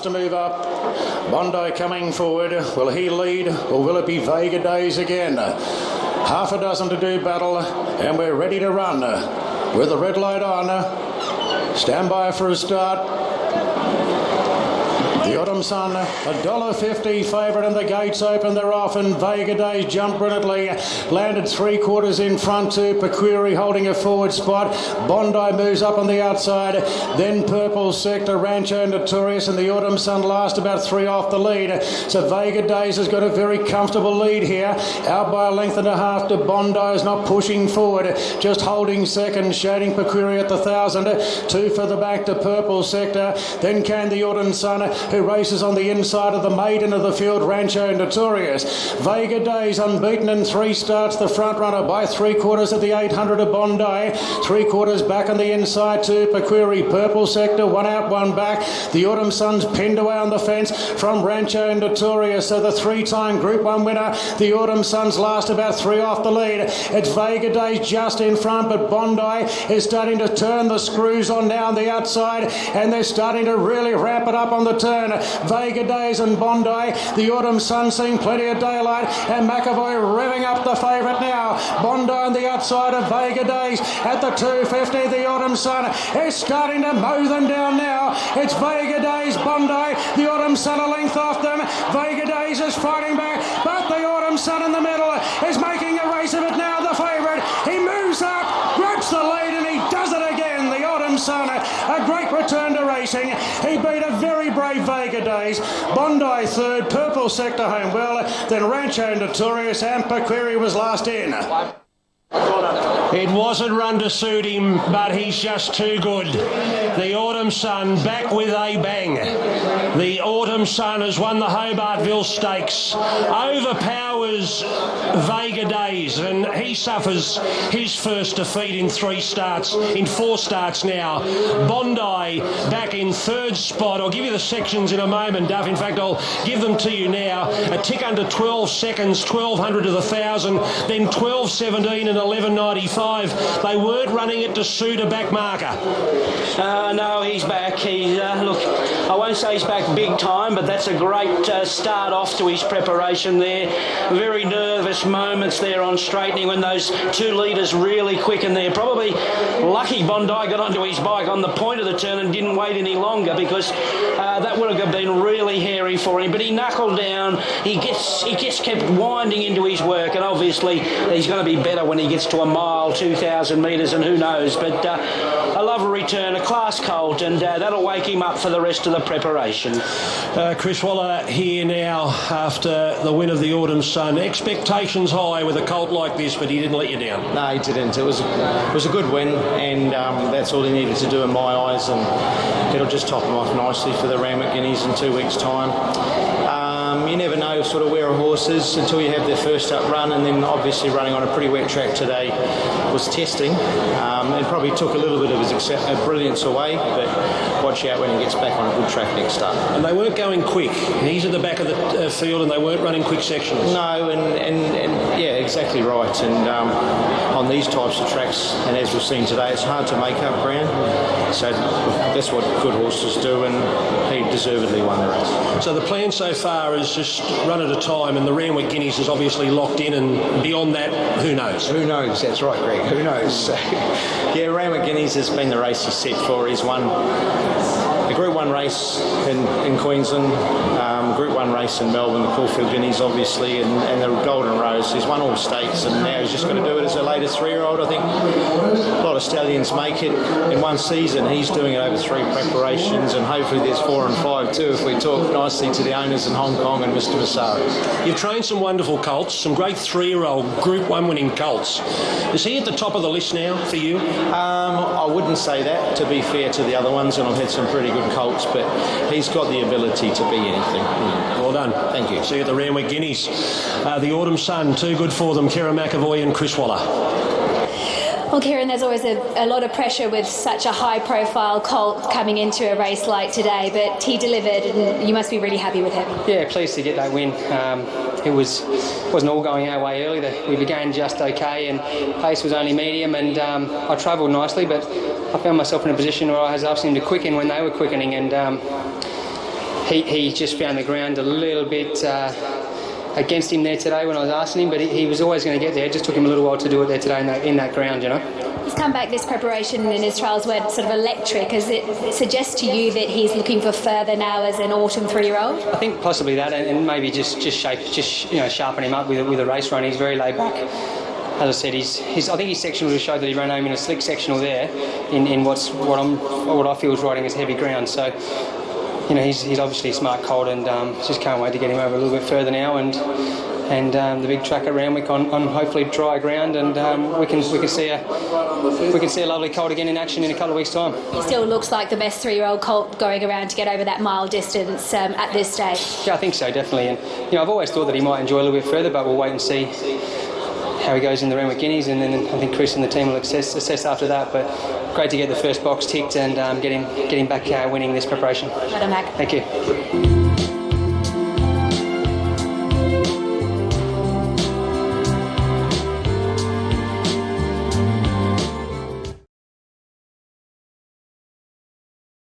to move up. Bondi coming forward. Will he lead or will it be Vega Days again? Half a dozen to do battle, and we're ready to run. With the red light on, stand by for a start. The Autumn Sun, $1.50 favourite, and the gates open. They're off, and Vega Days jumped brilliantly. Landed 3/4 in front to Pequiri, holding a forward spot. Bondi moves up on the outside. Then Purple Sector, Rancho Notorious, and the Autumn Sun last about 3 off the lead. So Vega Days has got a very comfortable lead here. Out by a length and a half to Bondi, is not pushing forward, just holding second, shading Pequiri at the 1,000. 2 further back to Purple Sector. Then came the Autumn Sun, who races on the inside of the maiden of the field, Rancho Notorious. Vega Days unbeaten in 3 starts, the front runner by 3/4 at the 800 of Bondi. 3/4 back on the inside to Pequiri. Purple Sector, 1 out, 1 back. The Autumn Sun's pinned away on the fence from Rancho Notorious. So the 3-time Group 1 winner, the Autumn Sun's last about 3 off the lead. It's Vega Days just in front, but Bondi is starting to turn the screws on now on the outside, and they're starting to really ramp it up on the turn. Vega Days and Bondi, the Autumn Sun seeing plenty of daylight, and McAvoy revving up the favourite now. Bondi on the outside of Vega Days at the 250. The Autumn Sun is starting to mow them down now. It's Vega Days, Bondi, the Autumn Sun a length off them. Vega Days is fighting back, but the Autumn Sun in the middle is making a race of it now. The favourite, he moves up, grabs the lead, and he does it again. The Autumn Sun, a great return to racing. He beat a very brave Vega Days. Bondi third, Purple Sector home well, then Rancho Notorious, and Pequiri was last in. It wasn't run to suit him, but he's just too good. The Autumn Sun back with a bang. The Autumn Sun has won the Hobartville Stakes, overpowers Vega Days, and he suffers his first defeat in 4 starts now. Bondi back in 3rd spot. I'll give you the sections in a moment, Duff. In fact, I'll give them to you now. A tick under 12 seconds, 1200 to the 1,000, then 12.17 and 11.95. They weren't running it to suit a back marker. No, he's back. Look, I won't say he's back big time, but that's a great start off to his preparation there. Very nervous moments there on straightening when those 2 leaders really quicken there. Probably lucky Bondi got onto his bike on the point of the turn and didn't wait any longer, because that would have been really hairy for him. But he knuckled down. He just kept winding into his work, and obviously he's going to be better when he gets to a mile, 2,000 metres, and who knows. But a lovely return, a class colt, and that'll wake him up for the rest of the preparation. Chris Waller here now after the win of the Autumn Sun. Expectations high with a colt like this, but he didn't let you down. No, he didn't. It was a good win, and that's all he needed to do in my eyes, and it'll just top him off nicely for the Ramwick Guineas in 2 weeks' time. You never know sort of where a horse is until you have their first up run, and then obviously running on a pretty wet track today was testing. It probably took a little bit of his brilliance away, but watch out when he gets back on a good track next up. And they weren't going quick. He's at the back of the field, and they weren't running quick sections. No, and yeah, exactly right. And on these types of tracks, and as we've seen today, it's hard to make up ground. So that's what good horses do, and he deservedly won the race. So the plan so far is just run at a time, and the Ramwick Guineas is obviously locked in, and beyond that, who knows? Who knows? That's right, Greg. Who knows? Yeah, Ramwick Guineas has been the race he's set for. He's won the Group 1 race in Queensland, Group 1 race in Melbourne, the Caulfield Guineas obviously, and the Golden Rose. He's won all stakes, and now he's just going to do it as a latest 3-year-old. I think a lot of stallions make it in one season. He's doing it over 3 preparations, and hopefully there's 4 and 5 too, if we talk nicely to the owners in Hong Kong and Mr. Massaro. You've trained some wonderful colts, some great 3-year-old Group 1 winning colts. Is he at the top of the list now for you? I wouldn't say that, to be fair to the other ones, and I've had some pretty good colts, but he's got the ability to be anything. Well done. Thank you. See you at the Ramwick Guineas. The Autumn Sun, too good for them. Kerra McAvoy and Chris Waller. Well, Kieran, there's always a lot of pressure with such a high-profile colt coming into a race like today, but he delivered, and you must be really happy with him. Yeah, pleased to get that win. It wasn't all going our way early. We began just okay, and pace was only medium, and I travelled nicely, but I found myself in a position where I was asking him to quicken when they were quickening, and he just found the ground a little bit against him there today when I was asking him, but he was always going to get there. It just took him a little while to do it there today in that ground, you know. He's come back this preparation in his trials were sort of electric. Does it suggest to you that he's looking for further now as an autumn 3-year-old? I think possibly that, and maybe just sharpen him up with a race run. He's very laid back. As I said, I think his sectional will show that he ran home in a slick sectional there in what I feel is riding as heavy ground. So, you know, he's obviously a smart colt, and just can't wait to get him over a little bit further now, and the big track at Randwick on hopefully dry ground, and we can see a lovely colt again in action in a couple of weeks' time. He still looks like the best 3-year-old colt going around to get over that mile distance at this stage. Yeah, I think so, definitely. And you know, I've always thought that he might enjoy a little bit further, but we'll wait and see how he goes in the Randwick Guineas, and then I think Chris and the team will assess after that. But great to get the first box ticked and get him back winning this preparation. Well done, Mac. Thank you.